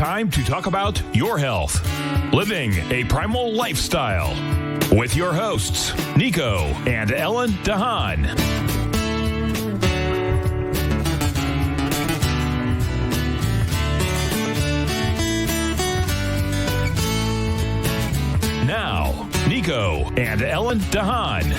time to talk about your health. Living a Primal Lifestyle. With your hosts, Nico and Ellen Haan. Now, Nico and Ellen Haan.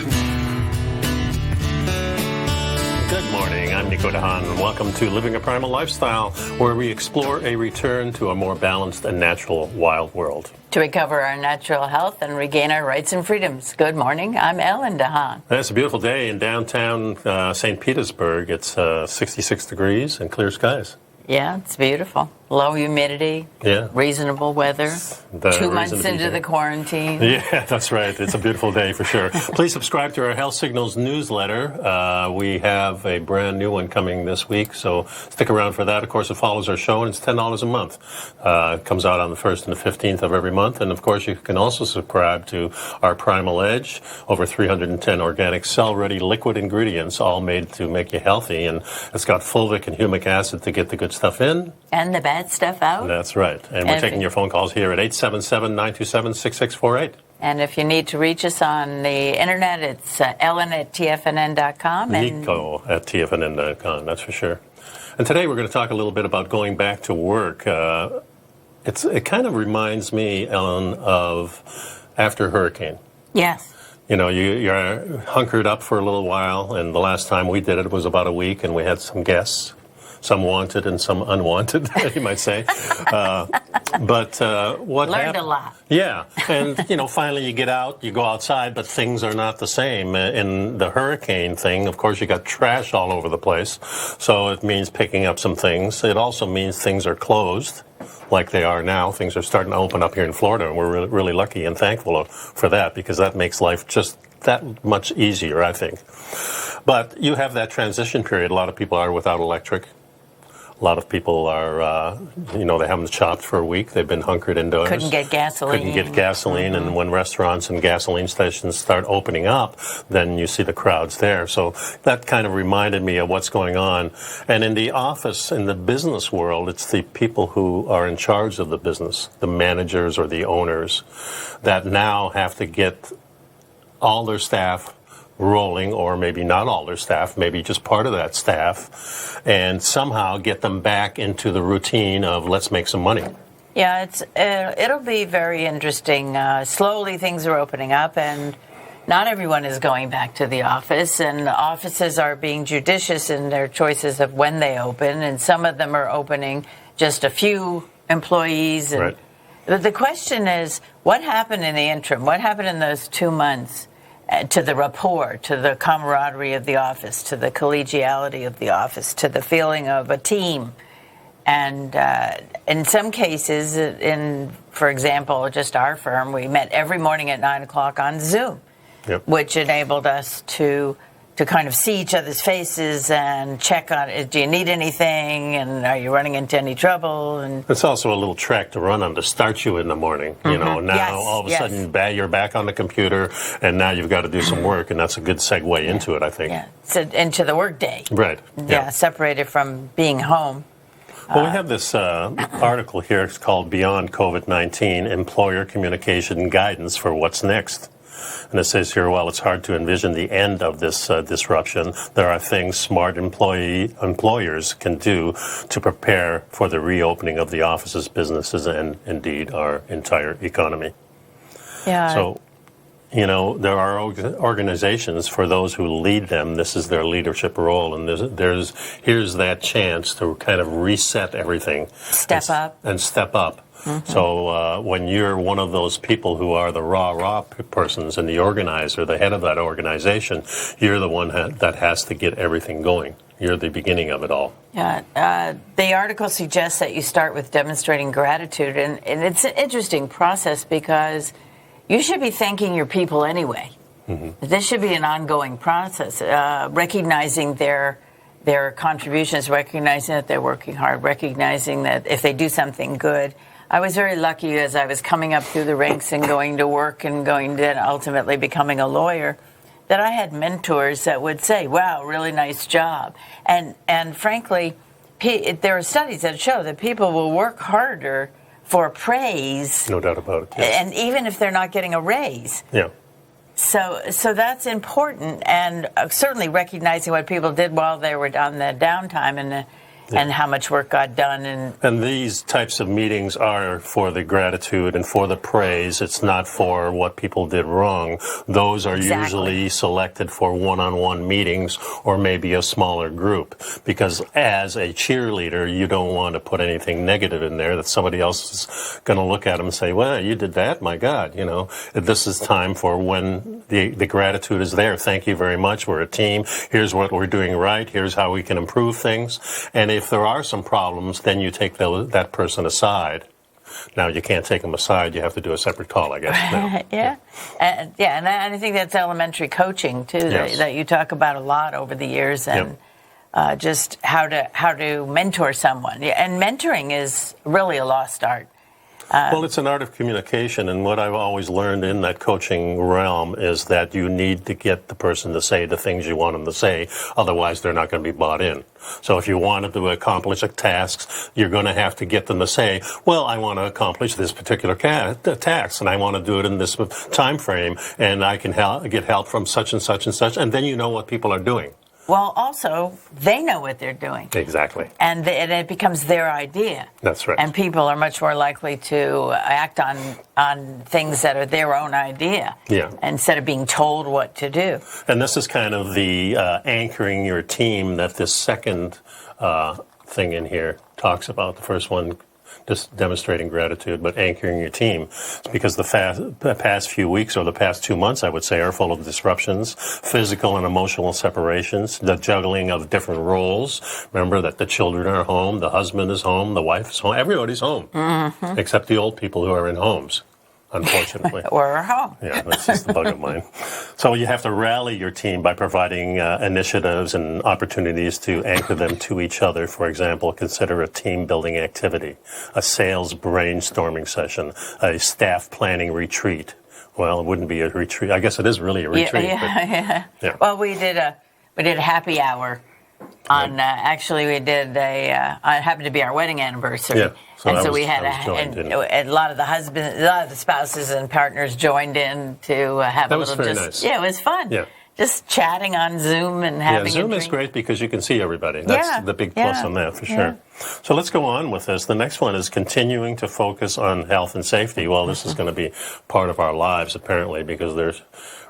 Good morning, I'm Nico Haan, and welcome to Living a Primal Lifestyle, where we explore a return to a more balanced and natural wild world. To recover our natural health and regain our rights and freedoms. Good morning, I'm Ellen Haan. It's a beautiful day in downtown St. Petersburg. It's 66 degrees and clear skies. Yeah, it's beautiful. Low humidity, reasonable weather, 2 months into the quarantine. Yeah, that's right. It's a beautiful day for sure. Please subscribe to our Health Signals newsletter. We have a brand new one coming this week, so stick around for that. Of course, it follows our show, and it's $10 a month. It comes out on the 1st and the 15th of every month. And, of course, you can also subscribe to our Primal Edge, over 310 organic cell-ready liquid ingredients, all made to make you healthy. And it's got fulvic and humic acid to get the good stuff in. And the bad stuff out. That's right. And we're taking your phone calls here at 877-927-6648. And if you need to reach us on the internet, it's Ellen at TFNN.com. Nico at TFNN.com, that's for sure. And today we're going to talk a little bit about going back to work. It kind of reminds me, Ellen, of after a hurricane. Yes. You know, you're hunkered up for a little while, and the last time we did it was about a week, and we had some guests. Some wanted and some unwanted, you might say. But what Learned happened? a lot. Yeah. And, finally you get out, you go outside, but things are not the same. In the hurricane thing, of course, you got trash all over the place. So it means picking up some things. It also means things are closed, like they are now. Things are starting to open up here in Florida, and we're really, really lucky and thankful for that, because that makes life just that much easier, I think. But you have that transition period. A lot of people are without electric. A lot of people are, they haven't shopped for a week. They've been hunkered indoors. Couldn't get gasoline. And when restaurants and gasoline stations start opening up, then you see the crowds there. So that kind of reminded me of what's going on. And in the office, in the business world, it's the people who are in charge of the business, the managers or the owners, that now have to get all their staff rolling, or maybe not all their staff, maybe just part of that staff, and somehow get them back into the routine of let's make some money. Yeah, it'll be very interesting. Slowly things are opening up, and not everyone is going back to the office, and offices are being judicious in their choices of when they open, and some of them are opening just a few employees. And right. The question is, what happened in the interim? What happened in those 2 months? To the rapport, to the camaraderie of the office, to the collegiality of the office, to the feeling of a team. And in some cases, for example, just our firm, we met every morning at 9 o'clock on Zoom, which enabled us to kind of see each other's faces and check on, do you need anything, and are you running into any trouble? And it's also a little track to run on to start you in the morning. Now all of a sudden you're back on the computer, and now you've got to do some work, and that's a good segue into it, I think. Yeah, so into the work day. Right. Yeah, separated from being home. Well, we have this article here. It's called Beyond COVID-19, Employer Communication Guidance for What's Next. And it says here, while it's hard to envision the end of this disruption, there are things smart employers can do to prepare for the reopening of the offices, businesses, and indeed our entire economy. Yeah. So, there are organizations, for those who lead them, this is their leadership role, and here's that chance to kind of reset everything. Step up. Mm-hmm. So when you're one of those people who are the raw persons and the organizer, the head of that organization, you're the one that has to get everything going. You're the beginning of it all. Yeah. The article suggests that you start with demonstrating gratitude, and it's an interesting process because you should be thanking your people anyway. Mm-hmm. This should be an ongoing process, recognizing their contributions, recognizing that they're working hard, recognizing that if they do something good. I was very lucky as I was coming up through the ranks and going to work and going to ultimately becoming a lawyer, that I had mentors that would say, wow, really nice job. And frankly, there are studies that show that people will work harder for praise. No doubt about it. Yes. And even if they're not getting a raise. Yeah. So that's important, and certainly recognizing what people did while they were on the downtime and how much work got done. And these types of meetings are for the gratitude and for the praise. It's not for what people did wrong. Those are usually selected for one-on-one meetings or maybe a smaller group. Because as a cheerleader, you don't want to put anything negative in there that somebody else is going to look at them and say, well, you did that? My God, this is time for when the gratitude is there. Thank you very much. We're a team. Here's what we're doing right. Here's how we can improve things. And if there are some problems, then you take that person aside. Now, you can't take them aside. You have to do a separate call, I guess. Yeah. And I think that's elementary coaching, too, that you talk about a lot over the years, and just how to mentor someone. And mentoring is really a lost art. Well, it's an art of communication, and what I've always learned in that coaching realm is that you need to get the person to say the things you want them to say, otherwise they're not going to be bought in. So if you wanted to accomplish a task, you're going to have to get them to say, well, I want to accomplish this particular task, and I want to do it in this time frame, and I can get help from such and such and such, and then you know what people are doing. Well, also, they know what they're doing. Exactly. And it becomes their idea. That's right. And people are much more likely to act on things that are their own idea instead of being told what to do. And this is kind of the anchoring your team that this second thing in here talks about. The first one, just demonstrating gratitude, but anchoring your team. It's because the past few weeks, or the past 2 months, I would say, are full of disruptions, physical and emotional separations, the juggling of different roles. Remember that the children are home, the husband is home, the wife is home, everybody's home, except the old people who are in homes, unfortunately. Or home. Yeah, that's just the bug of mine. So you have to rally your team by providing initiatives and opportunities to anchor them to each other. For example, consider a team-building activity, a sales brainstorming session, a staff planning retreat. Well, it wouldn't be a retreat. I guess it is really a retreat. Yeah. Well, we did a happy hour. Actually, we did it happened to be our wedding anniversary. Yeah. So we had a lot of the spouses and partners joined in to have a little. That was very nice. Yeah, it was fun. Yeah. Just chatting on Zoom and having. Zoom is great because you can see everybody. That's the big plus on that for sure. So let's go on with this. The next one is continuing to focus on health and safety. Well, this is going to be part of our lives apparently because there's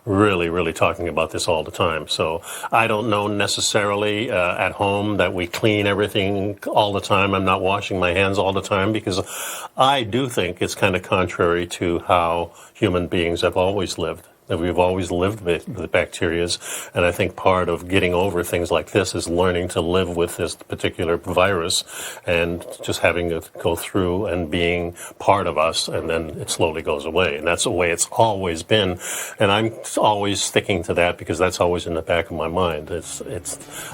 really, really talking about this all the time. So I don't know necessarily at home that we clean everything all the time. I'm not washing my hands all the time because I do think it's kind of contrary to how human beings have always lived. That we've always lived with the bacterias, and I think part of getting over things like this is learning to live with this particular virus and just having it go through and being part of us, and then it slowly goes away. And that's the way it's always been, and I'm always sticking to that because that's always in the back of my mind.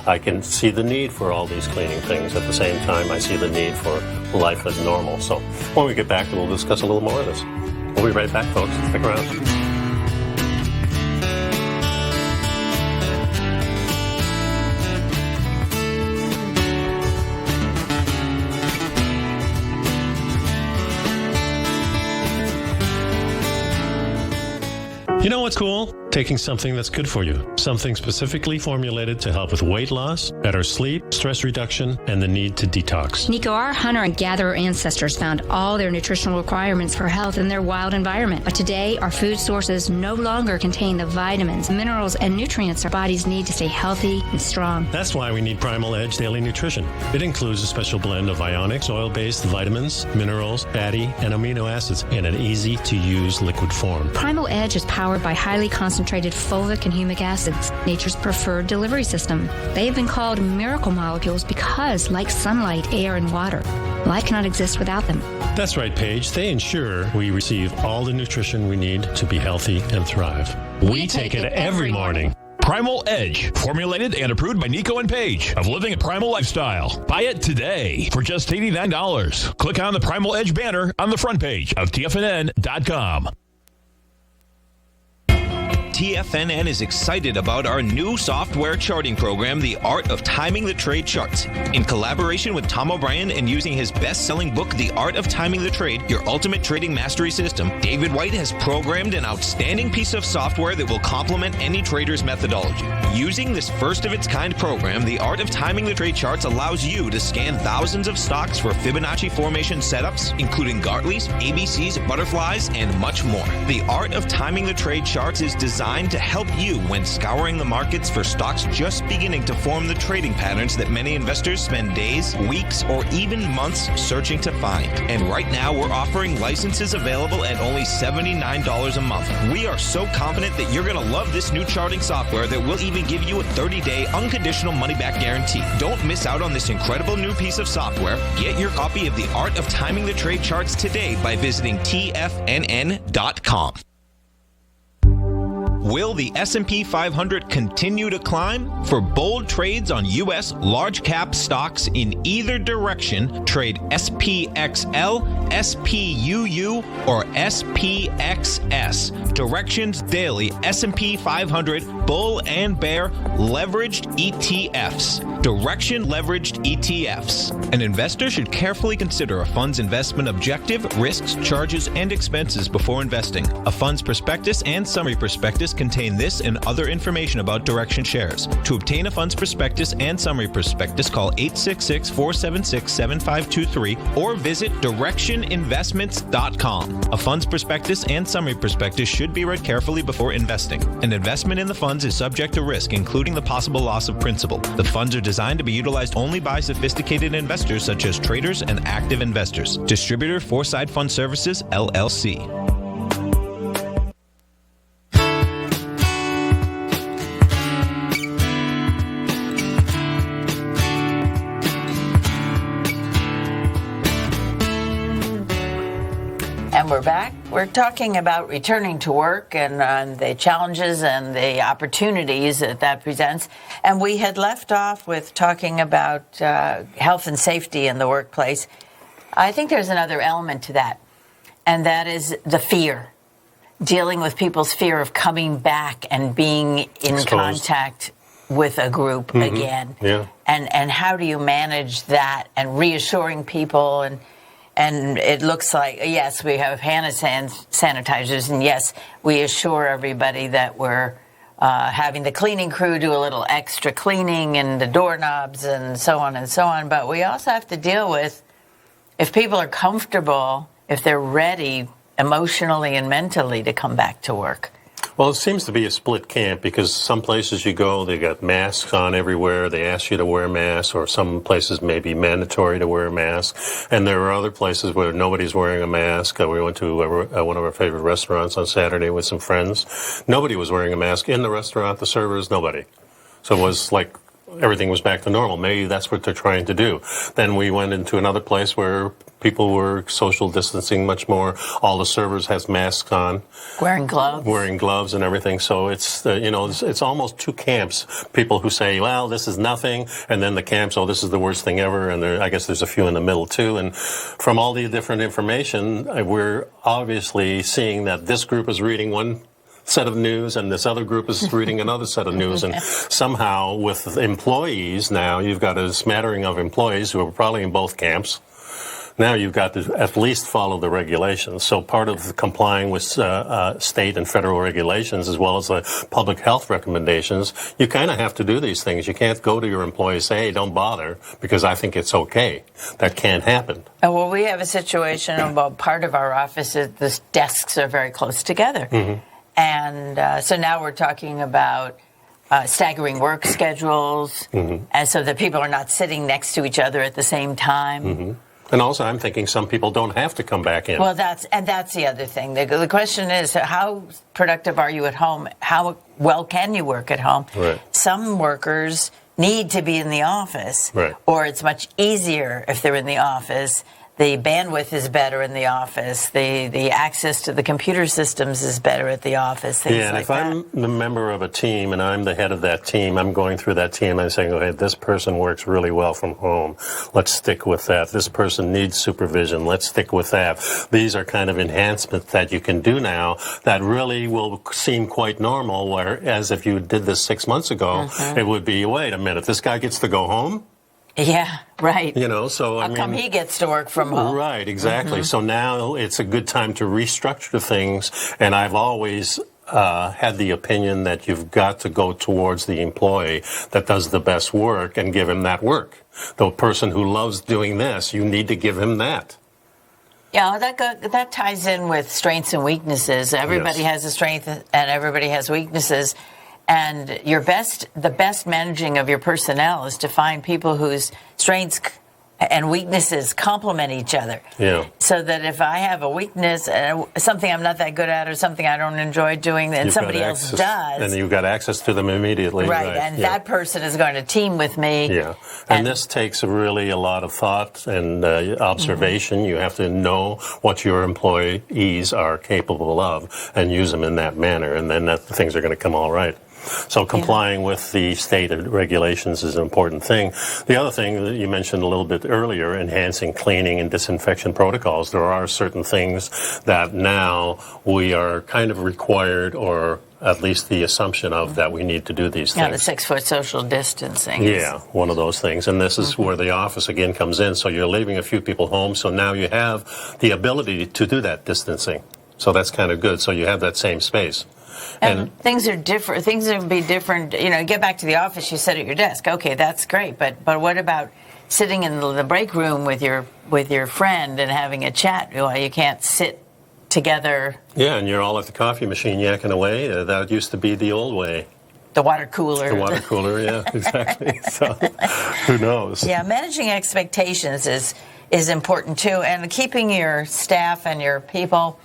I can see the need for all these cleaning things. At the same time, I see the need for life as normal. So when we get back, we'll discuss a little more of this. We'll be right back, folks. Stick around. You know what's cool? Taking something that's good for you. Something specifically formulated to help with weight loss, better sleep, stress reduction, and the need to detox. Nico, our hunter and gatherer ancestors found all their nutritional requirements for health in their wild environment. But today, our food sources no longer contain the vitamins, minerals, and nutrients our bodies need to stay healthy and strong. That's why we need Primal Edge Daily Nutrition. It includes a special blend of ionics, oil-based vitamins, minerals, fatty, and amino acids in an easy-to-use liquid form. Primal Edge is powered by highly concentrated fulvic and humic acids, nature's preferred delivery system. They have been called miracle molecules because, like sunlight, air, and water, life cannot exist without them. That's right, Paige. They ensure we receive all the nutrition we need to be healthy and thrive. We take it every morning. Primal Edge, formulated and approved by Nico and Paige of Living a Primal Lifestyle. Buy it today for just $89. Click on the Primal Edge banner on the front page of TFNN.com. TFNN is excited about our new software charting program, The Art of Timing the Trade Charts. In collaboration with Tom O'Brien and using his best-selling book, The Art of Timing the Trade, Your Ultimate Trading Mastery System, David White has programmed an outstanding piece of software that will complement any trader's methodology. Using this first-of-its-kind program, The Art of Timing the Trade Charts allows you to scan thousands of stocks for Fibonacci formation setups, including Gartley's, ABCs, butterflies, and much more. The Art of Timing the Trade Charts is designed to help you when scouring the markets for stocks just beginning to form the trading patterns that many investors spend days, weeks, or even months searching to find. And right now, we're offering licenses available at only $79 a month. We are so confident that you're going to love this new charting software that will even give you a 30-day unconditional money-back guarantee. Don't miss out on this incredible new piece of software. Get your copy of The Art of Timing the Trade Charts today by visiting TFNN.com. Will the S&P 500 continue to climb? For bold trades on U.S. large-cap stocks in either direction, trade SPXL, SPUU, or SPXS. Directions Daily S&P 500 Bull and Bear Leveraged ETFs. Direction Leveraged ETFs. An investor should carefully consider a fund's investment objective, risks, charges, and expenses before investing. A fund's prospectus and summary prospectus contain this and other information about Direction shares. To obtain a fund's prospectus and summary prospectus, call 866-476-7523 or visit directioninvestments.com. A fund's prospectus and summary prospectus should be read carefully before investing. An investment in the funds is subject to risk, including the possible loss of principal. The funds are designed to be utilized only by sophisticated investors such as traders and active investors. Distributor Foreside Fund Services, LLC. And we're back. We're talking about returning to work and the challenges and the opportunities that presents. And we had left off with talking about health and safety in the workplace. I think there's another element to that, and that is the fear. Dealing with people's fear of coming back and being in contact with a group again. Yeah. And how do you manage that and reassuring people and it looks like, yes, we have hand sanitizers, and yes, we assure everybody that we're having the cleaning crew do a little extra cleaning and the doorknobs and so on and so on. But we also have to deal with if people are comfortable, if they're ready emotionally and mentally to come back to work. Well, it seems to be a split camp because some places you go, they got masks on everywhere. They ask you to wear masks, or some places may be mandatory to wear a mask. And there are other places where nobody's wearing a mask. We went to one of our favorite restaurants on Saturday with some friends. Nobody was wearing a mask in the restaurant, the servers, nobody. So it was like everything was back to normal. Maybe that's what they're trying to do. Then we went into another place where people were social distancing much more. All the servers has masks on. Wearing gloves and everything. So it's, it's almost two camps. People who say, well, this is nothing. And then the camps, oh, this is the worst thing ever. And I guess there's a few in the middle too. And from all the different information, we're obviously seeing that this group is reading one set of news and this other group is reading another set of news. And somehow with employees now, you've got a smattering of employees who are probably in both camps. Now you've got to at least follow the regulations. So part of complying with state and federal regulations as well as the public health recommendations, you kind of have to do these things. You can't go to your employees and say, hey, don't bother because I think it's okay. That can't happen. Well, we have a situation about part of our office, the desks are very close together. Mm-hmm. And so now we're talking about staggering work schedules, and so that people are not sitting next to each other at the same time. Mm-hmm. And also, I'm thinking some people don't have to come back in. Well, that's the other thing. The question is, how productive are you at home? How well can you work at home? Right. Some workers need to be in the office, right, or it's much easier if they're in the office the bandwidth is better in the office, the access to the computer systems is better at the office, things and like if that. I'm the member of a team and I'm the head of that team, I'm going through that team and saying, okay, this person works really well from home. Let's stick with that. This person needs supervision. Let's stick with that. These are kind of enhancements that you can do now that really will seem quite normal, whereas if you did this 6 months ago, it would be, wait a minute, this guy gets to go home? Yeah, right. So How come he gets to work from home? Right, exactly. So now it's a good time to restructure things, and I've always had the opinion that you've got to go towards the employee that does the best work and give him that work. The person who loves doing this, you need to give him that. Yeah, that ties in with strengths and weaknesses. Everybody has a strength and everybody has weaknesses. And the best managing of your personnel is to find people whose strengths and weaknesses complement each other. Yeah. So that if I have a weakness, something I'm not that good at or something I don't enjoy doing, and somebody else does. And you've got access to them immediately. Right, and that person is going to team with me. Yeah, and this takes really a lot of thought and observation. You have to know what your employees are capable of and use them in that manner, and then things are going to come all right. So complying with the state regulations is an important thing. The other thing that you mentioned a little bit earlier, enhancing cleaning and disinfection protocols. There are certain things that now we are kind of required, or at least the assumption of that we need to do these things. Yeah, the 6-foot social distancing. Yeah, one of those things. And this is where the office again comes in. So you're leaving a few people home, so now you have the ability to do that distancing. So that's kind of good. So you have that same space. And things are different. Things will be different. Get back to the office, you sit at your desk. Okay, that's great. But what about sitting in the break room with your friend and having a chat? Well, you can't sit together. Yeah, and you're all at the coffee machine yakking away. That used to be the old way. The water cooler. The water cooler, yeah, exactly. So who knows? Yeah, managing expectations is important too, and keeping your staff and your people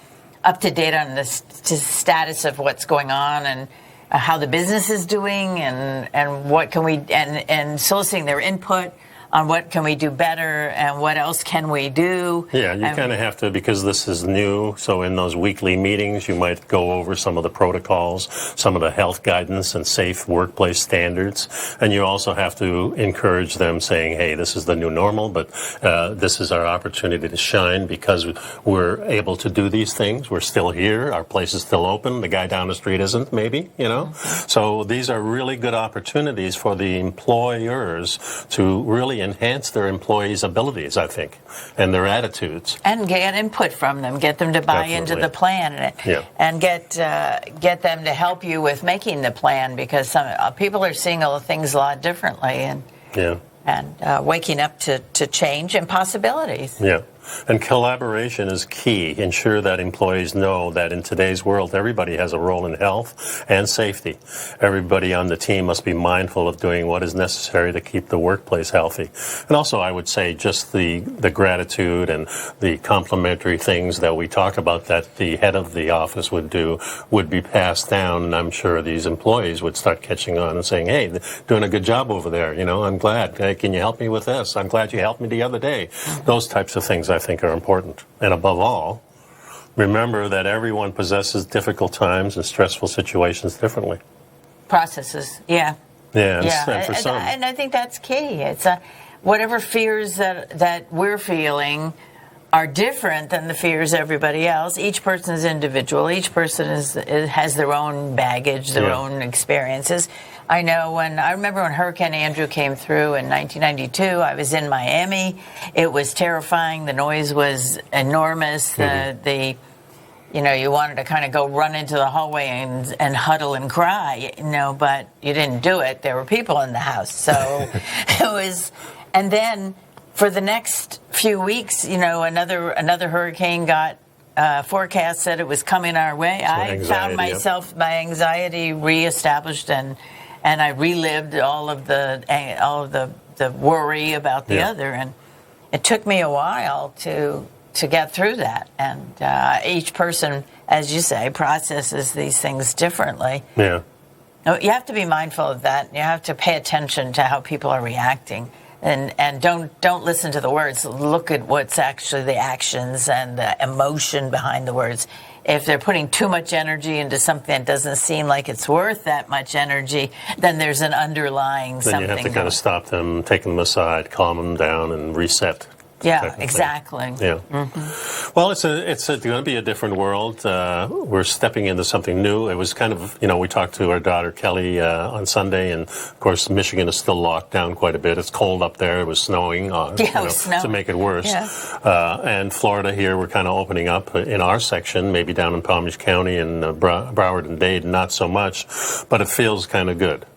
up to date on the status of what's going on and how the business is doing and what can we and soliciting their input on what can we do better and what else can we do. Yeah, you kind of have to, because this is new, so in those weekly meetings you might go over some of the protocols, some of the health guidance and safe workplace standards, and you also have to encourage them saying, hey, this is the new normal, but this is our opportunity to shine because we're able to do these things. We're still here. Our place is still open. The guy down the street isn't, maybe, So these are really good opportunities for the employers to really enhance their employees' abilities, I think, and their attitudes. And get input from them, get them to buy into the plan, and get them to help you with making the plan, because some people are seeing all the things a lot differently and waking up to change and possibilities. Yeah. And collaboration is key. Ensure that employees know that in today's world, everybody has a role in health and safety. Everybody on the team must be mindful of doing what is necessary to keep the workplace healthy. And also, I would say just the gratitude and the complimentary things that we talk about that the head of the office would do would be passed down. And I'm sure these employees would start catching on and saying, hey, doing a good job over there. I'm glad. Hey, can you help me with this? I'm glad you helped me the other day. Those types of things I think are important. And above all, remember that everyone possesses difficult times and stressful situations differently. Processes, yeah. And for some. And I think that's key. It's whatever fears that we're feeling are different than the fears of everybody else. Each person is individual. Each person has their own baggage, their own experiences. I remember when Hurricane Andrew came through in 1992, I was in Miami. It was terrifying. The noise was enormous. You wanted to kind of go run into the hallway and huddle and cry, but you didn't do it. There were people in the house. So it was, and then for the next few weeks, another hurricane got forecast said it was coming our way. So I found myself, my anxiety reestablished, and I relived all of the worry about the other, and it took me a while to get through that. And each person, as you say, processes these things differently. Yeah. You have to be mindful of that. You have to pay attention to how people are reacting. And don't listen to the words. Look at what's actually the actions and the emotion behind the words. If they're putting too much energy into something that doesn't seem like it's worth that much energy, then there's an underlying something. Then you have to kind of stop them, take them aside, calm them down, and reset. Yeah, exactly. Yeah. Mm-hmm. Well, it's going to be a different world. We're stepping into something new. It was kind of, we talked to our daughter Kelly on Sunday, and of course Michigan is still locked down quite a bit. It's cold up there. It was snowing. To make it worse. Yeah. And Florida here, we're kind of opening up in our section, maybe down in Palm Beach County and Broward and Dade, not so much, but it feels kind of good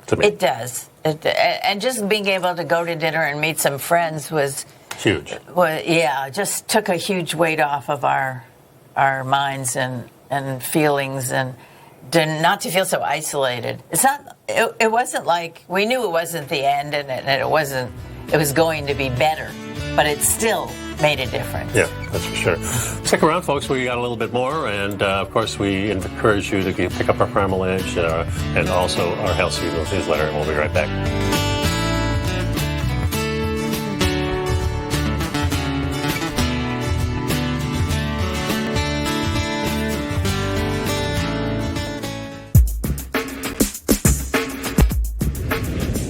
to me. It does. And just being able to go to dinner and meet some friends was huge. Well, yeah, just took a huge weight off of our minds and feelings, and not to feel so isolated. It wasn't like we knew it wasn't the end, and it was going to be better, but it still made a difference. Yeah, that's for sure. Stick around, folks. We got a little bit more, and of course, we encourage you to pick up our Primal Edge and also our Health Signals newsletter, and we'll be right back.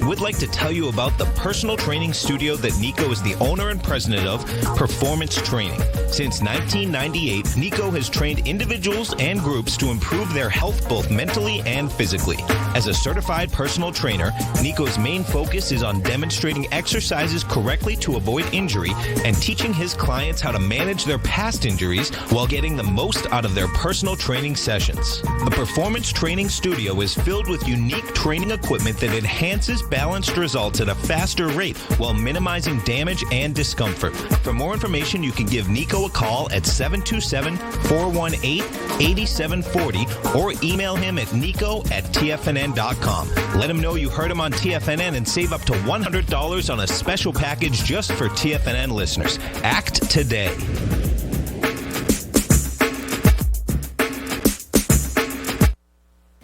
We'd like to tell you about the personal training studio that Nico is the owner and president of, Performance Training. Since 1998, Nico has trained individuals and groups to improve their health both mentally and physically. As a certified personal trainer, Nico's main focus is on demonstrating exercises correctly to avoid injury and teaching his clients how to manage their past injuries while getting the most out of their personal training sessions. The Performance Training Studio is filled with unique training equipment that enhances balanced results at a faster rate while minimizing damage and discomfort. For more information, you can give Nico a call at 727-418-8740 or email him at nico@tfnn.com. Let him know you heard him on TFNN and save up to $100 on a special package just for TFNN listeners. Act today.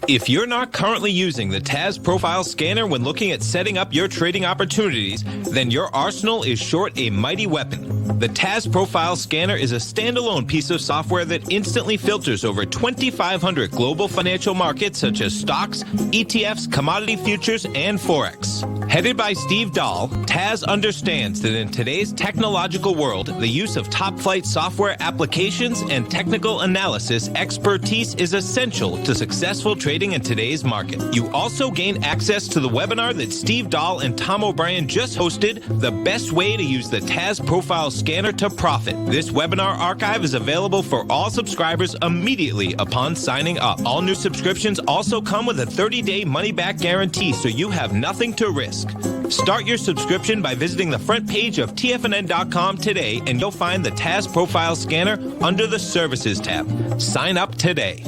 If you're not currently using the TAS Profile Scanner when looking at setting up your trading opportunities, then your arsenal is short a mighty weapon. The TAS Profile Scanner is a standalone piece of software that instantly filters over 2,500 global financial markets such as stocks, ETFs, commodity futures, and Forex. Headed by Steve Dahl, TAS understands that in today's technological world, the use of top-flight software applications and technical analysis expertise is essential to successful trading in today's market. You also gain access to the webinar that Steve Dahl and Tom O'Brien just hosted, The Best Way to Use the TAS Profile Scanner to Profit. This webinar archive is available for all subscribers immediately upon signing up. All new subscriptions also come with a 30-day money-back guarantee, so you have nothing to risk. Start your subscription by visiting the front page of TFNN.com today, and you'll find the TAS Profile Scanner under the Services tab. Sign up today.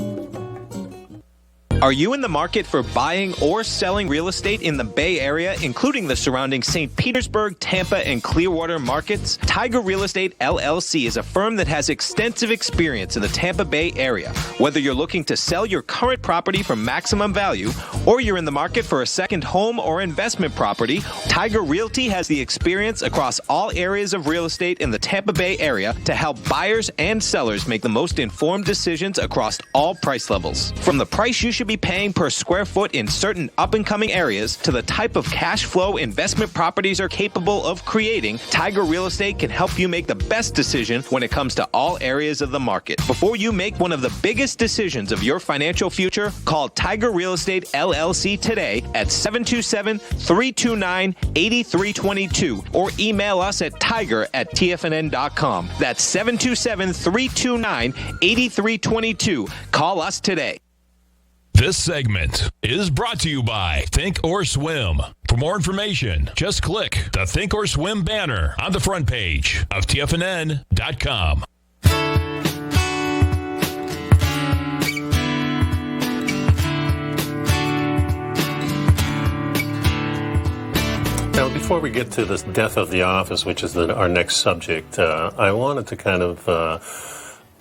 Are you in the market for buying or selling real estate in the Bay Area, including the surrounding St. Petersburg, Tampa, and Clearwater markets? Tiger Real Estate LLC is a firm that has extensive experience in the Tampa Bay area. Whether you're looking to sell your current property for maximum value, or you're in the market for a second home or investment property, Tiger Realty has the experience across all areas of real estate in the Tampa Bay area to help buyers and sellers make the most informed decisions across all price levels. From the price you should be paying per square foot in certain up-and-coming areas to the type of cash flow investment properties are capable of creating, Tiger Real Estate can help you make the best decision when it comes to all areas of the market. Before you make one of the biggest decisions of your financial future, call Tiger Real Estate LLC today at 727-329-8322 or email us at tiger@tfnn.com. That's 727-329-8322. Call us today. This segment is brought to you by Think or Swim. For more information, just click the Think or Swim banner on the front page of TFNN.com. Now, before we get to this death of the office, which is our next subject, I wanted to kind of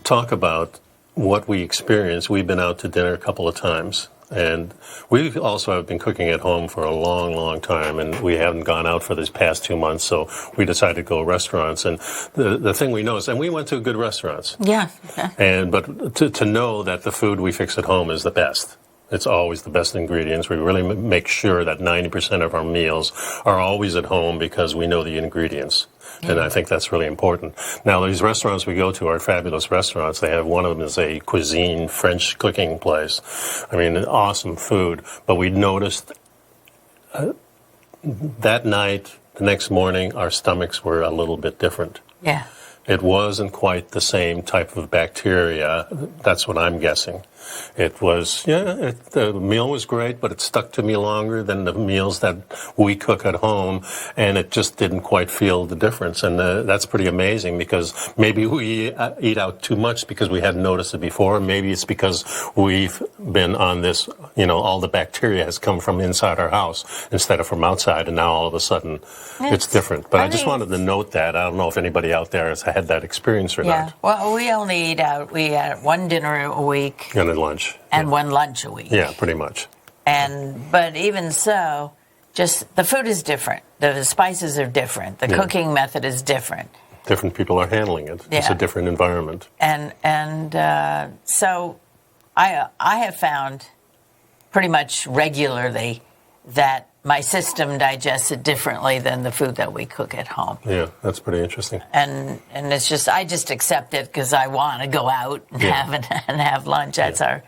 talk about what we experienced. We've been out to dinner a couple of times, And we also have been cooking at home for a long, long time, and we haven't gone out for these past 2 months, so we decided to go restaurants. And the thing we noticed, and we went to good restaurants. Yeah. But to know that the food we fix at home is the best. It's always the best ingredients. We really make sure that 90% of our meals are always at home because we know the ingredients. Yeah. And I think that's really important. Now, these restaurants we go to are fabulous restaurants. They have one of them is a cuisine, French cooking place. I mean, awesome food. But we noticed that night, the next morning, our stomachs were a little bit different. Yeah. It wasn't quite the same type of bacteria. That's what I'm guessing. It was, the meal was great, but it stuck to me longer than the meals that we cook at home, and it just didn't quite feel the difference. And that's pretty amazing because maybe we eat out too much because we hadn't noticed it before. Maybe it's because we've been on this, all the bacteria has come from inside our house instead of from outside, and now all of a sudden it's different. But I just wanted to note that. I don't know if anybody out there has had that experience or not. Well, we only eat out. We had one dinner a week. And a lunch. And one lunch a week. Yeah, pretty much. But even so, just the food is different. The spices are different. The cooking method is different. Different people are handling it. Yeah. It's a different environment. So I have found pretty much regularly that my system digests it differently than the food that we cook at home. Yeah, that's pretty interesting. And it's just, I just accept it because I want to go out and have lunch. That's our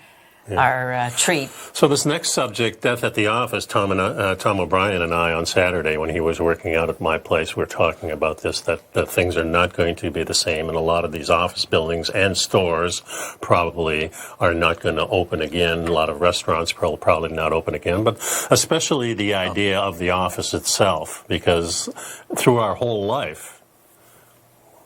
treat. So this next subject, death at the office, Tom O'Brien and I on Saturday when he was working out at my place, were talking about this, that things are not going to be the same, and a lot of these office buildings and stores probably are not going to open again. A lot of restaurants probably not open again, but especially the idea of the office itself, because through our whole life,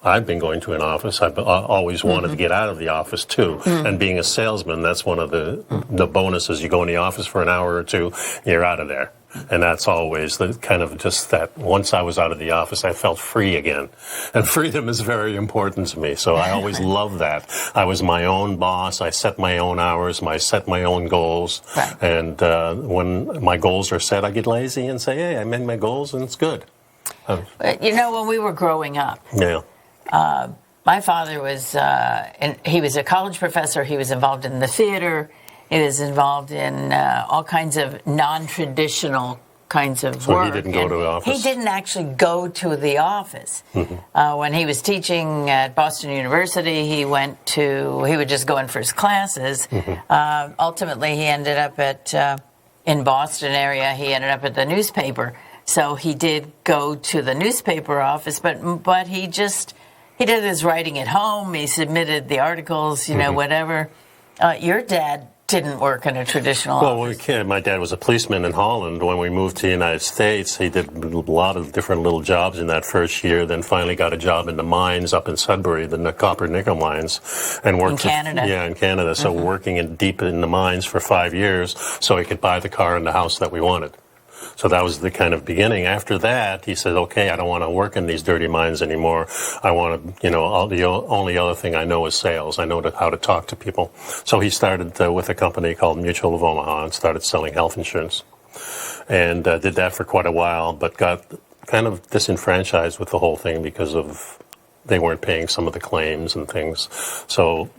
I've been going to an office. I've always wanted to get out of the office, too. And being a salesman, that's one of the bonuses. You go in the office for an hour or two, you're out of there. And that's always the kind of just that once I was out of the office, I felt free again. And freedom is very important to me. So I always loved that. I was my own boss. I set my own hours. I set my own goals. Right. And when my goals are set, I get lazy and say, hey, I made my goals and it's good. When we were growing up. Yeah. My father was, he was a college professor. He was involved in the theater. He was involved in all kinds of non-traditional kinds of work. So he didn't go to the office? He didn't actually go to the office. When he was teaching at Boston University, he would just go in for his classes. Ultimately, he ended up in Boston area, he ended up at the newspaper. So he did go to the newspaper office, but he did his writing at home. He submitted the articles, whatever. Your dad didn't work in a traditional office. Well, my dad was a policeman in Holland. When we moved to the United States, he did a lot of different little jobs in that first year, then finally got a job in the mines up in Sudbury, the copper nickel mines. And worked in Canada. In Canada. So working deep in the mines for 5 years so he could buy the car and the house that we wanted. So that was the kind of beginning. After that, he said, okay, I don't want to work in these dirty mines anymore. I want to, the only other thing I know is sales. I know how to talk to people. So he started with a company called Mutual of Omaha and started selling health insurance. And did that for quite a while, but got kind of disenfranchised with the whole thing because of they weren't paying some of the claims and things. So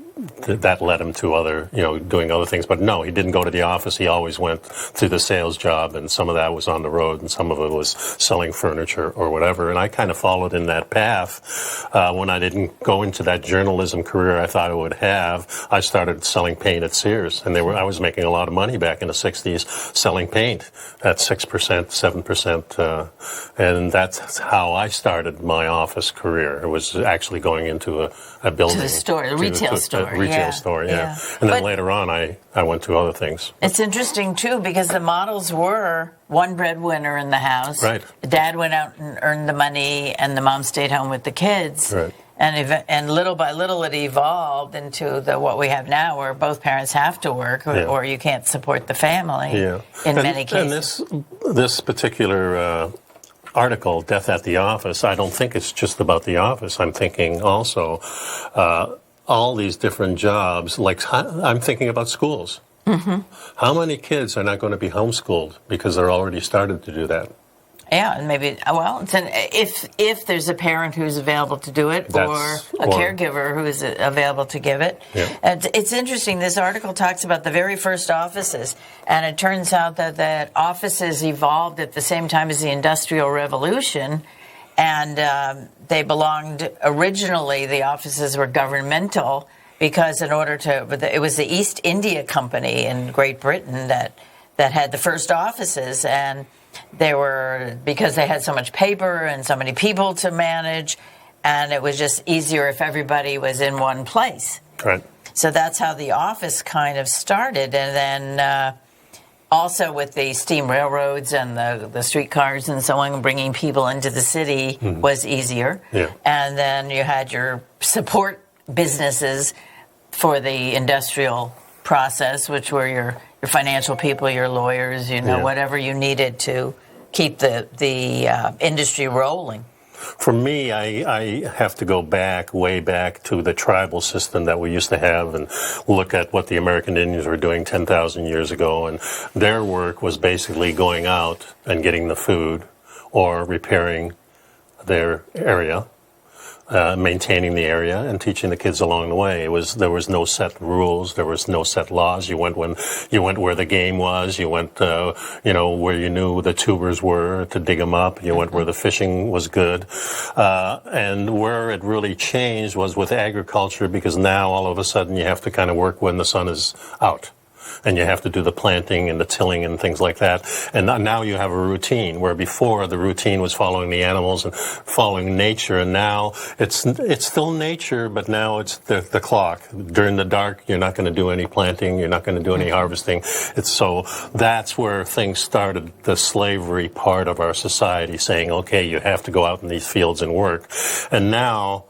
that led him to doing other things. But no, he didn't go to the office. He always went to the sales job, and some of that was on the road, and some of it was selling furniture or whatever. And I kind of followed in that path. When I didn't go into that journalism career I thought I would have, I started selling paint at Sears. And I was making a lot of money back in the 60s selling paint at 6%, 7%. And that's how I started my office career. It was actually going into a building. To the store, the retail store. Retail store, yeah. And then later on, I went to other things. It's interesting, too, because the models were one breadwinner in the house. Right. The dad went out and earned the money, and the mom stayed home with the kids. Right. And little by little, it evolved into what we have now, where both parents have to work, or you can't support the family. Yeah. In many cases. And this particular article, Death at the Office, I don't think it's just about the office. I'm thinking also all these different jobs, like I'm thinking about schools. How many kids are not going to be homeschooled because they're already started to do that? Yeah, and maybe, well, if there's a parent who's available to do it, or a caregiver who is available to give it. Yeah. It's interesting, this article talks about the very first offices, and it turns out that offices evolved at the same time as the Industrial Revolution, and they belonged, originally the offices were governmental, because it was the East India Company in Great Britain that had the first offices, and because they had so much paper and so many people to manage, and it was just easier if everybody was in one place. Right. So that's how the office kind of started, and then also with the steam railroads and the streetcars and so on, bringing people into the city was easier. Yeah. And then you had your support businesses for the industrial process, which were your financial people, your lawyers, whatever you needed to keep the industry rolling. For me, I have to go way back to the tribal system that we used to have and look at what the American Indians were doing 10,000 years ago. And their work was basically going out and getting the food or repairing their area, maintaining the area, and teaching the kids along the way. There was no set rules. There was no set laws. You went where the game was. You went, where you knew the tubers were to dig them up. You went where the fishing was good. And where it really changed was with agriculture, because now all of a sudden you have to kind of work when the sun is out. And you have to do the planting and the tilling and things like that. And now you have a routine, where before the routine was following the animals and following nature. And now it's still nature, but now it's the clock. During the dark, you're not going to do any planting. You're not going to do any harvesting. So that's where things started, the slavery part of our society, saying, okay, you have to go out in these fields and work. And now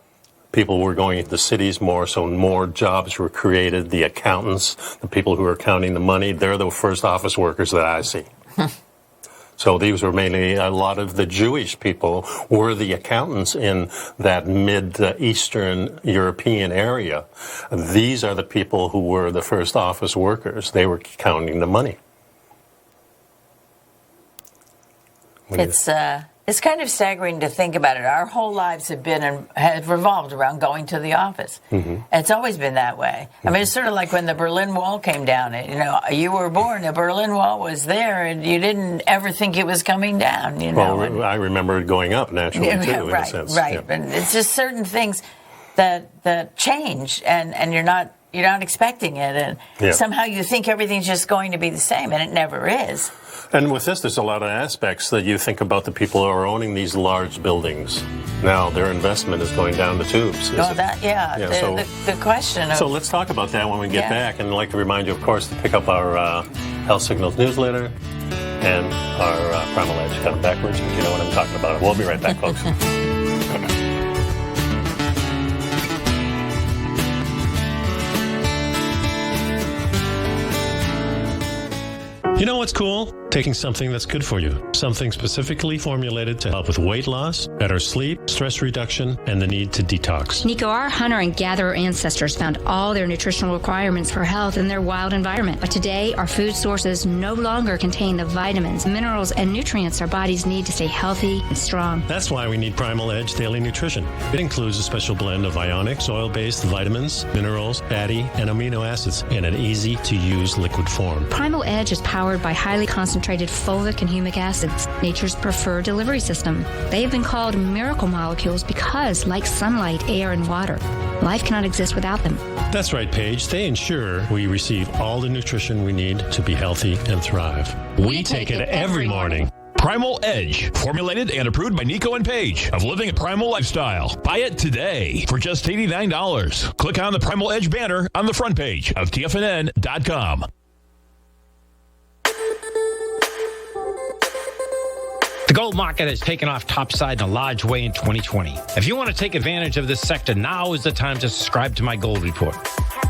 people were going into cities more, so more jobs were created. The accountants, the people who are counting the money, they're the first office workers that I see. So these were mainly, a lot of the Jewish people were the accountants in that mid-Eastern European area. These are the people who were the first office workers. They were counting the money. It's kind of staggering to think about it. Our whole lives have revolved around going to the office. It's always been that way. I mean, it's sort of like when the Berlin Wall came down. You were born, the Berlin Wall was there, and you didn't ever think it was coming down. Well, I remember it going up naturally too, in a sense. Right. Yeah. And it's just certain things that change, and you're not expecting it, and somehow you think everything's just going to be the same, and it never is. And with this, there's a lot of aspects that you think about the people who are owning these large buildings. Now, their investment is going down the tubes. The question of... So let's talk about that when we get back. And I'd like to remind you, of course, to pick up our Health Signals newsletter and our Primal Edge, kind of backwards, but you know what I'm talking about. We'll be right back, folks. You know what's cool? Taking something that's good for you. Something specifically formulated to help with weight loss, better sleep, stress reduction, and the need to detox. Nico, our hunter and gatherer ancestors found all their nutritional requirements for health in their wild environment. But today, our food sources no longer contain the vitamins, minerals, and nutrients our bodies need to stay healthy and strong. That's why we need Primal Edge Daily Nutrition. It includes a special blend of ionic, oil-based vitamins, minerals, fatty, and amino acids in an easy-to-use liquid form. Primal Edge is powered by highly concentrated fulvic and humic acids, nature's preferred delivery system. They have been called miracle molecules because, like sunlight, air, and water, life cannot exist without them. That's right, Paige. They ensure we receive all the nutrition we need to be healthy and thrive. We take it every morning. Primal Edge, formulated and approved by Nico and Paige of Living a Primal Lifestyle. Buy it today for just $89. Click on the Primal Edge banner on the front page of TFNN.com. The gold market has taken off topside in a large way in 2020. If you want to take advantage of this sector, now is the time to subscribe to my gold report.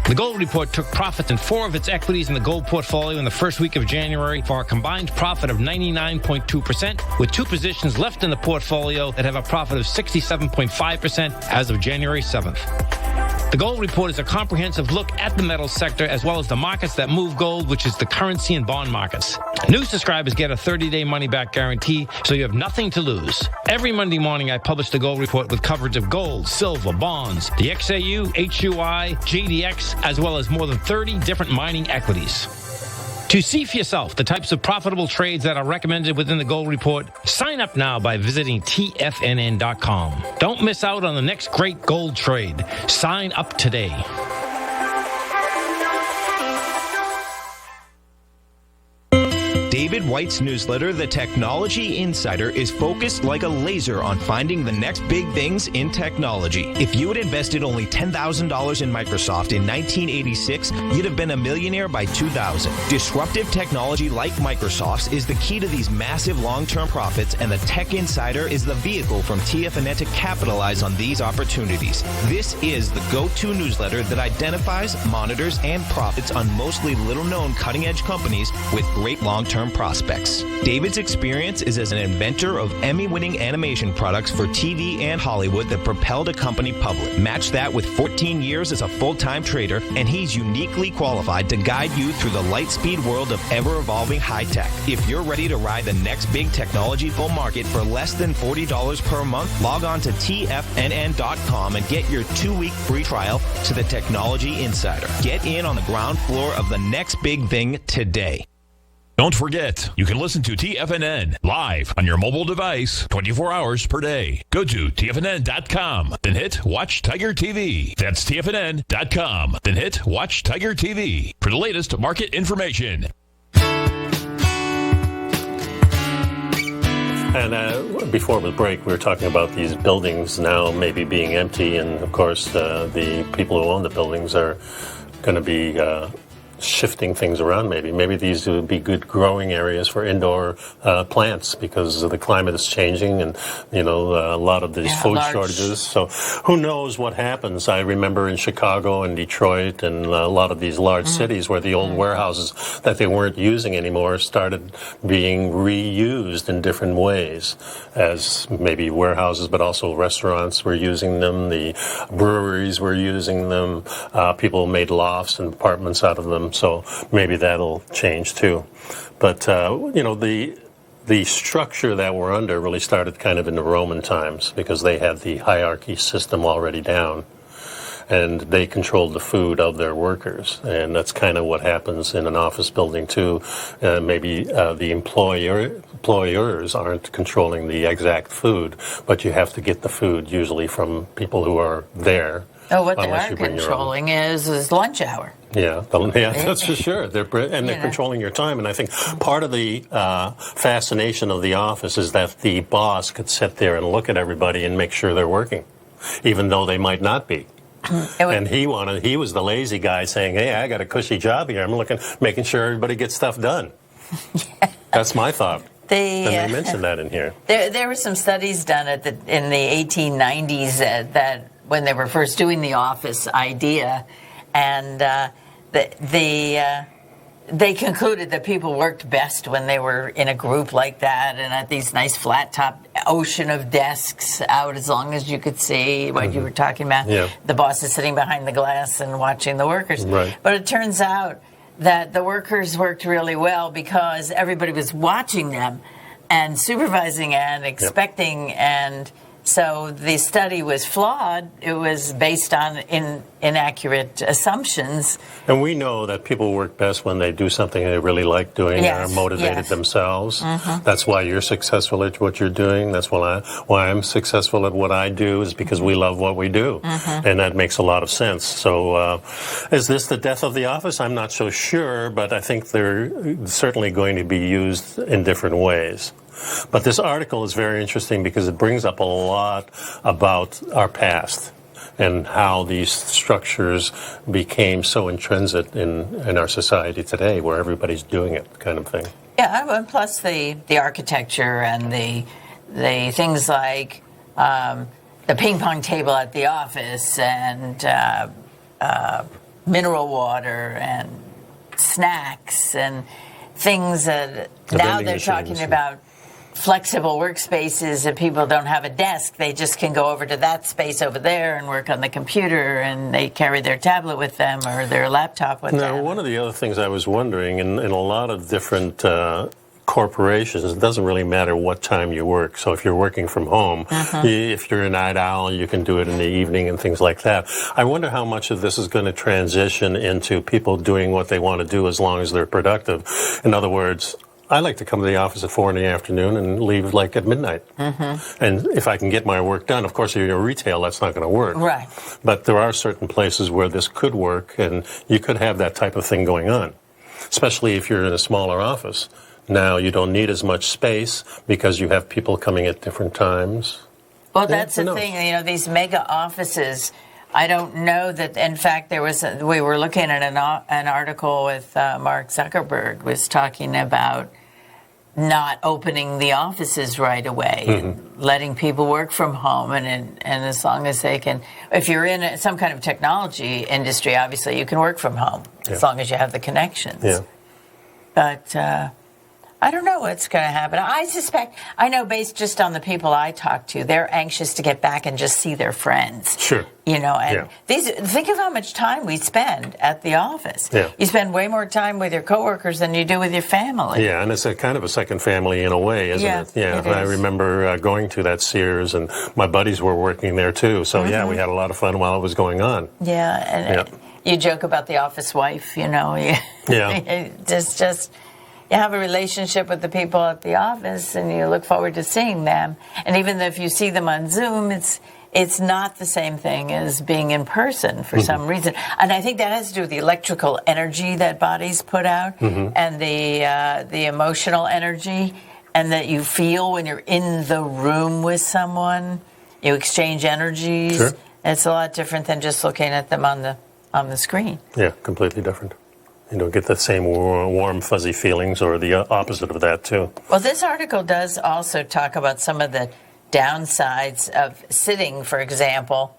The gold report took profits in 4 of its equities in the gold portfolio in the first week of January for a combined profit of 99.2%, with 2 positions left in the portfolio that have a profit of 67.5% as of January 7th. The The Gold Report is a comprehensive look at the metals sector as well as the markets that move gold, which is the currency and bond markets. New subscribers get a 30-day money-back guarantee, so you have nothing to lose. Every Monday morning, I publish the Gold Report with coverage of gold, silver, bonds, the XAU, HUI, GDX, as well as more than 30 different mining equities. To see for yourself the types of profitable trades that are recommended within the Gold Report, sign up now by visiting TFNN.com. Don't miss out on the next great gold trade. Sign up today. David White's newsletter, The Technology Insider, is focused like a laser on finding the next big things in technology. If you had invested only $10,000 in Microsoft in 1986, you'd have been a millionaire by 2000. Disruptive technology like Microsoft's is the key to these massive long-term profits, and the Tech Insider is the vehicle from TFNN to capitalize on these opportunities. This is the go-to newsletter that identifies, monitors, and profits on mostly little-known cutting-edge companies with great long-term prospects. David's experience is as an inventor of Emmy-winning animation products for TV and Hollywood that propelled a company public. Match that with 14 years as a full-time trader, and he's uniquely qualified to guide you through the light-speed world of ever-evolving high-tech. If you're ready to ride the next big technology bull market for less than $40 per month, log on to TFNN.com and get your 2-week free trial to the Technology Insider. Get in on the ground floor of the next big thing today. Don't forget, you can listen to TFNN live on your mobile device 24 hours per day. Go to TFNN.com, then hit Watch Tiger TV. That's TFNN.com, then hit Watch Tiger TV for the latest market information. And before the break, we were talking about these buildings now maybe being empty, and of course the people who own the buildings are going to be shifting things around. Maybe these would be good growing areas for indoor plants because the climate is changing, and a lot of these food shortages. So who knows what happens? I remember in Chicago and Detroit and a lot of these large cities where the old warehouses that they weren't using anymore started being reused in different ways, as maybe warehouses, but also restaurants were using them, the breweries were using them, people made lofts and apartments out of them. So maybe that'll change too. But, the structure that we're under really started kind of in the Roman times because they had the hierarchy system already down. And they controlled the food of their workers. And that's kind of what happens in an office building too. Maybe the employers aren't controlling the exact food, but you have to get the food usually from people who are there. Oh, what they are controlling is lunch hour. Yeah, that's for sure. They're controlling your time. And I think part of the fascination of the office is that the boss could sit there and look at everybody and make sure they're working, even though they might not be. And he was the lazy guy saying, hey, I got a cushy job here. I'm making sure everybody gets stuff done. Yeah. That's my thought. And they mentioned that in here. There were some studies done in the 1890s that when they were first doing the office idea, and they concluded that people worked best when they were in a group like that and at these nice flat-top ocean of desks out as long as you could see what you were talking about. Yeah. The boss is sitting behind the glass and watching the workers. Right. But it turns out that the workers worked really well because everybody was watching them and supervising and expecting, and so the study was flawed. It was based on inaccurate assumptions. And we know that people work best when they do something they really like doing and are motivated themselves. Mm-hmm. That's why you're successful at what you're doing. That's why I'm successful at what I do, is because we love what we do. Mm-hmm. And that makes a lot of sense. So is this the death of the office? I'm not so sure, but I think they're certainly going to be used in different ways. But this article is very interesting because it brings up a lot about our past and how these structures became so intrinsic in our society today, where everybody's doing it, kind of thing. Yeah, and plus the architecture and the things like the ping pong table at the office and mineral water and snacks and things that now they're talking about flexible workspaces and people don't have a desk, they just can go over to that space over there and work on the computer, and they carry their tablet with them or their laptop with them. Now, one of the other things I was wondering, in a lot of different corporations, it doesn't really matter what time you work. So if you're working from home, if you're a night owl, you can do it in the evening and things like that. I wonder how much of this is going to transition into people doing what they want to do as long as they're productive. In other words, I like to come to the office at 4 in the afternoon and leave like at midnight. And if I can get my work done, of course, if you're retail, that's not going to work. Right. But there are certain places where this could work, and you could have that type of thing going on, especially if you're in a smaller office. Now you don't need as much space because you have people coming at different times. Well, that's the thing. You know, these mega offices, I don't know that, in fact, we were looking at an article with Mark Zuckerberg was talking about not opening the offices right away, and letting people work from home, and as long as they can, if you're in some kind of technology industry, obviously you can work from home, as long as you have the connections. Yeah. But I don't know what's going to happen. I know based just on the people I talk to, they're anxious to get back and just see their friends. Sure. You know, and think of how much time we spend at the office. Yeah. You spend way more time with your coworkers than you do with your family. Yeah, and it's a kind of a second family in a way, isn't it? Yeah, it I is. remember going to that Sears, and my buddies were working there too. So yeah, we had a lot of fun while it was going on. Yeah, and you joke about the office wife, you know. Yeah. just you have a relationship with the people at the office, and you look forward to seeing them. And even if you see them on Zoom, it's not the same thing as being in person for some reason. And I think that has to do with the electrical energy that bodies put out, and the emotional energy, and that you feel when you're in the room with someone. You exchange energies. Sure. It's a lot different than just looking at them on the screen. Yeah, completely different. You don't get the same warm, fuzzy feelings, or the opposite of that, too. Well, this article does also talk about some of the downsides of sitting, for example.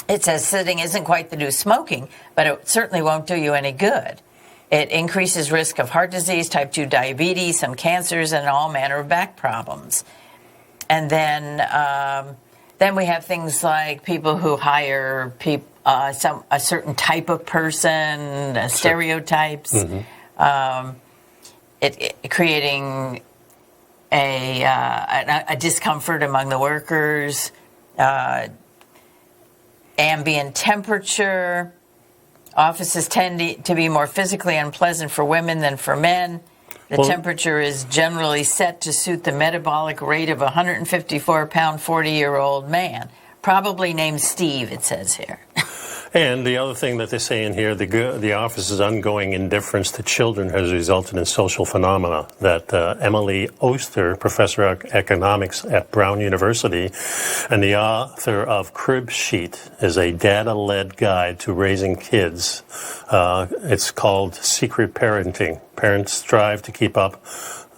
It says sitting isn't quite the new smoking, but it certainly won't do you any good. It increases risk of heart disease, type 2 diabetes, some cancers, and all manner of back problems. And then we have things like people who hire a certain type of person, stereotypes, creating a discomfort among the workers, ambient temperature. Offices tend to be more physically unpleasant for women than for men. The temperature is generally set to suit the metabolic rate of a 154-pound, 40-year-old man. Probably named Steve, it says here. And the other thing that they say in here, the office's ongoing indifference to children has resulted in social phenomena that Emily Oster, professor of economics at Brown University, and the author of Crib Sheet, is a data-led guide to raising kids. It's called Secret Parenting. Parents strive to keep up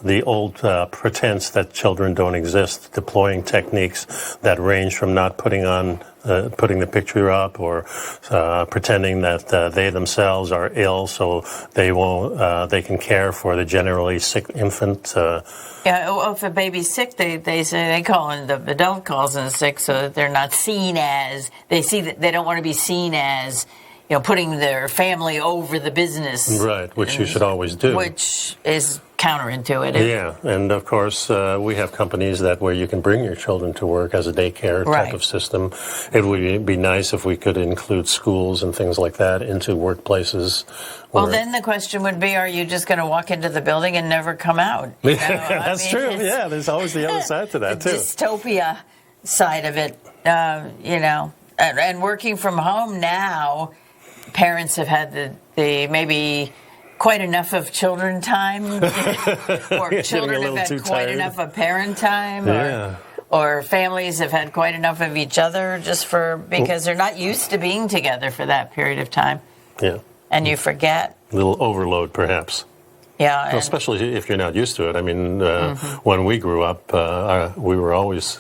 the old pretense that children don't exist, deploying techniques that range from not putting the picture up, or pretending that they themselves are ill, so they can care for the generally sick infant. If a baby's sick, they call in, the adult calls in sick, so that they're not seen as, they don't want to be seen as, putting their family over the business. Right, which you should always do. Which is counterintuitive. Yeah, and of course, we have companies where you can bring your children to work as a daycare type of system. It would be nice if we could include schools and things like that into workplaces. Well, then the question would be, are you just going to walk into the building and never come out? That's true. Yeah, there's always the other side to that, too. The dystopia side of it, and working from home now, parents have had the maybe quite enough of children time, or children have had quite enough of parent time, or families have had quite enough of each other because they're not used to being together for that period of time. Yeah. And you forget. A little overload, perhaps. Yeah. Well, especially if you're not used to it. I mean, when we grew up, we were always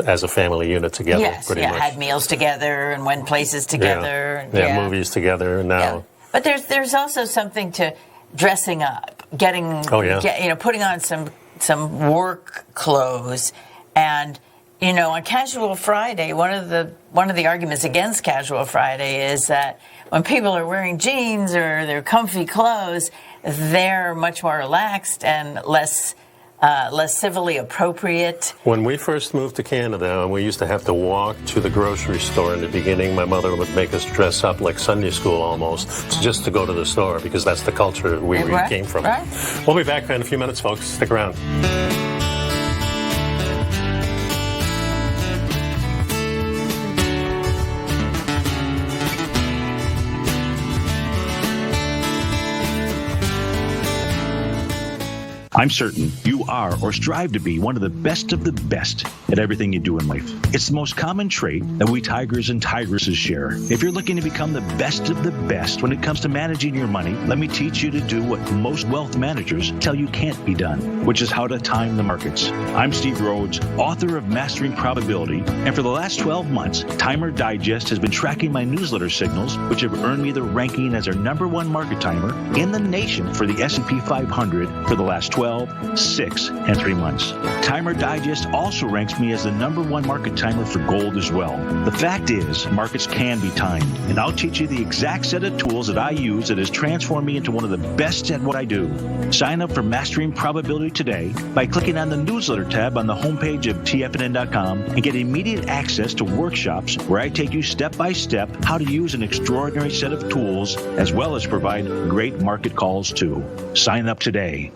as a family unit together. Yes, pretty much. Had meals together and went places together. Yeah, movies together. And now. Yeah. But there's also something to dressing up, putting on some some work clothes. And, you know, on Casual Friday, one of the arguments against Casual Friday is that when people are wearing jeans or their comfy clothes, they're much more relaxed and less civilly appropriate. When we first moved to Canada, and we used to have to walk to the grocery store in the beginning, my mother would make us dress up like Sunday school almost, just to go to the store, because that's the culture we came from. Right. We'll be back in a few minutes, folks. Stick around. I'm certain you are or strive to be one of the best at everything you do in life. It's the most common trait that we tigers and tigresses share. If you're looking to become the best of the best when it comes to managing your money, let me teach you to do what most wealth managers tell you can't be done, which is how to time the markets. I'm Steve Rhodes, author of Mastering Probability, and for the last 12 months, Timer Digest has been tracking my newsletter signals, which have earned me the ranking as our #1 market timer in the nation for the S&P 500 for the last 12, 6, and 3 months. Timer Digest also ranks me as the #1 market timer for gold as well. The fact is, markets can be timed, and I'll teach you the exact set of tools that I use that has transformed me into one of the best at what I do. Sign up for Mastering Probability today by clicking on the newsletter tab on the homepage of TFNN.com and get immediate access to workshops where I take you step by step how to use an extraordinary set of tools, as well as provide great market calls too. Sign up today.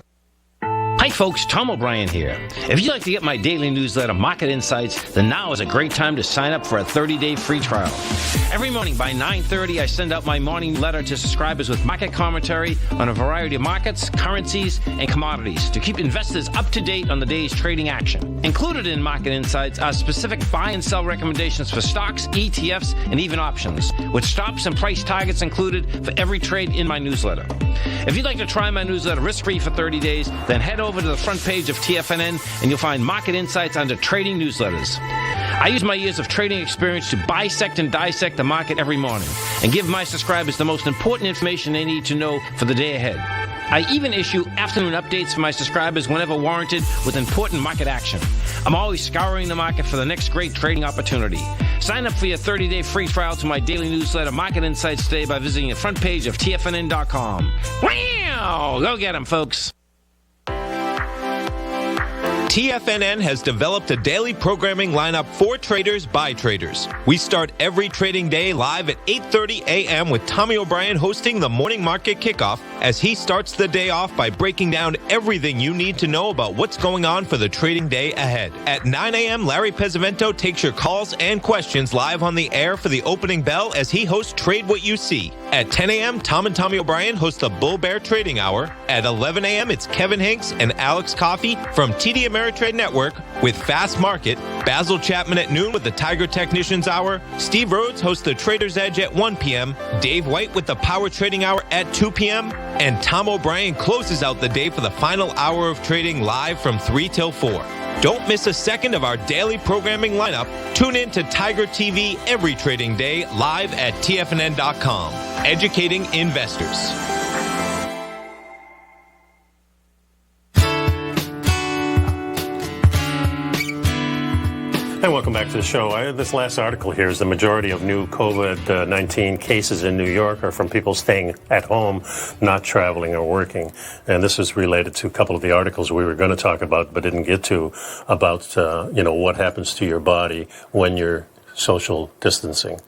Hi folks, Tom O'Brien here. If you'd like to get my daily newsletter, Market Insights, then now is a great time to sign up for a 30-day free trial. Every morning by 9:30, I send out my morning letter to subscribers with market commentary on a variety of markets, currencies, and commodities to keep investors up to date on the day's trading action. Included in Market Insights are specific buy and sell recommendations for stocks, ETFs, and even options, with stops and price targets included for every trade in my newsletter. If you'd like to try my newsletter risk-free for 30 days, then head over to the front page of TFNN and you'll find Market Insights under Trading Newsletters. I use my years of trading experience to bisect and dissect the market every morning and give my subscribers the most important information they need to know for the day ahead. I even issue afternoon updates for my subscribers whenever warranted with important market action. I'm always scouring the market for the next great trading opportunity. Sign up for your 30-day free trial to my daily newsletter, Market Insights, today by visiting the front page of TFNN.com. Wow! Go get them, folks. TFNN has developed a daily programming lineup for traders by traders. We start every trading day live at 8:30 a.m. with Tommy O'Brien hosting the morning market kickoff as he starts the day off by breaking down everything you need to know about what's going on for the trading day ahead. At 9 a.m., Larry Pesavento takes your calls and questions live on the air for the opening bell as he hosts Trade What You See. At 10 a.m., Tom and Tommy O'Brien host the Bull Bear Trading Hour. At 11 a.m., it's Kevin Hinks and Alex Coffey from TD Ameritrade Network with Fast Market. Basil Chapman at noon with the Tiger Technicians Hour. Steve Rhodes hosts the Trader's Edge at 1 p.m. Dave White with the Power Trading Hour at 2 p.m. And Tom O'Brien closes out the day for the final hour of trading live from 3 till 4. Don't miss a second of our daily programming lineup. Tune in to Tiger TV every trading day live at TFNN.com. Educating investors. And welcome back to the show. This last article here is the majority of new COVID-19 cases in New York are from people staying at home, not traveling or working. And this is related to a couple of the articles we were going to talk about but didn't get to about, what happens to your body when you're social distancing.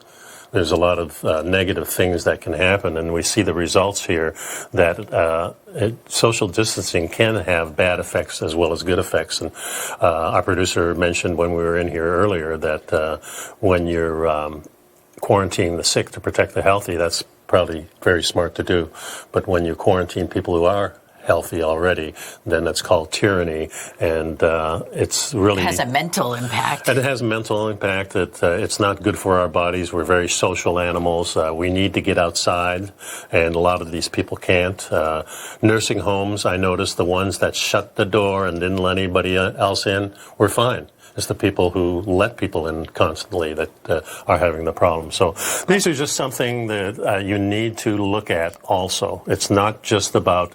There's a lot of negative things that can happen, and we see the results here that social distancing can have bad effects as well as good effects. And our producer mentioned when we were in here earlier that when you're quarantining the sick to protect the healthy, that's probably very smart to do. But when you quarantine people who are healthy already, then that's called tyranny, and it's really... It has a mental impact. And it has a mental impact. It's not good for our bodies. We're very social animals. We need to get outside, and a lot of these people can't. Nursing homes, I noticed the ones that shut the door and didn't let anybody else in were fine. It's the people who let people in constantly that are having the problem. So these are just something that you need to look at also. It's not just about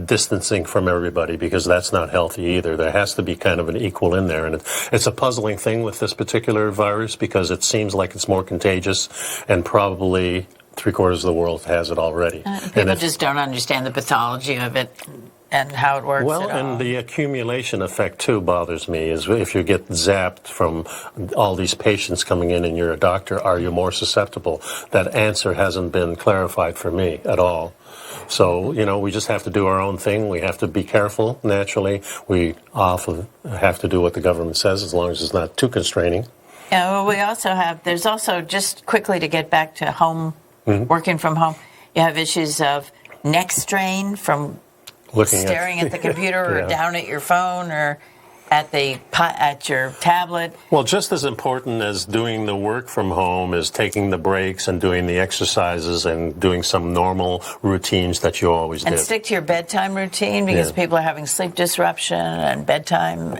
distancing from everybody, because that's not healthy either. There has to be kind of an equal in there. And it's a puzzling thing with this particular virus, because it seems like it's more contagious, and probably 3/4 of the world has it already. People just don't understand the pathology of it and how it works. Well, and the accumulation effect too bothers me. Is if you get zapped from all these patients coming in and you're a doctor, are you more susceptible? That answer hasn't been clarified for me at all. So, we just have to do our own thing. We have to be careful, naturally. We often have to do what the government says, as long as it's not too constraining. Yeah, well, there's also, just quickly to get back to home, working from home, you have issues of neck strain from staring at the computer or down at your phone or at your tablet. Well, just as important as doing the work from home is taking the breaks and doing the exercises and doing some normal routines that you always did. And stick to your bedtime routine, because people are having sleep disruption and bedtime,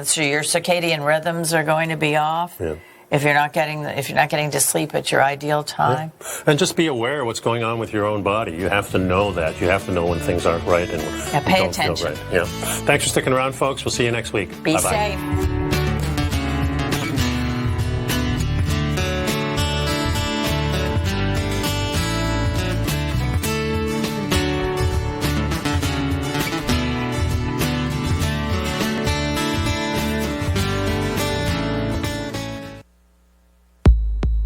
so your circadian rhythms are going to be off. Yeah. If you're not getting to sleep at your ideal time. Yeah. And just be aware of what's going on with your own body. You have to know that. You have to know when things aren't right and pay don't attention. feel right. Yeah. Thanks for sticking around, folks. We'll see you next week. Be Bye-bye. safe.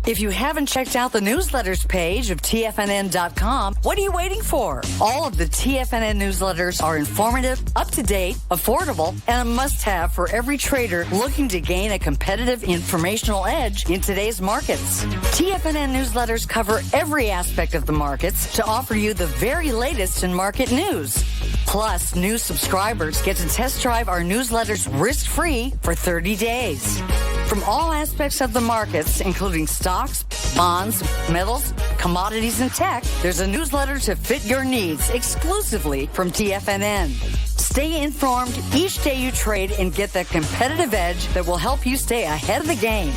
If you haven't checked out the newsletters page of TFNN.com, what are you waiting for? All of the TFNN newsletters are informative, up-to-date, affordable, and a must-have for every trader looking to gain a competitive informational edge in today's markets. TFNN newsletters cover every aspect of the markets to offer you the very latest in market news. Plus, new subscribers get to test drive our newsletters risk-free for 30 days. From all aspects of the markets, including stocks, bonds, metals, commodities, and tech, there's a newsletter to fit your needs exclusively from TFNN. Stay informed each day you trade and get that competitive edge that will help you stay ahead of the game.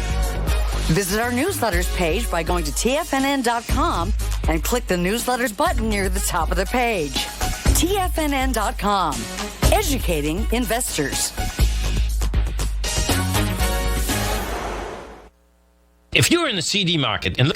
Visit our newsletters page by going to TFNN.com and click the newsletters button near the top of the page. TFNN.com, educating investors. If you're in the CD market and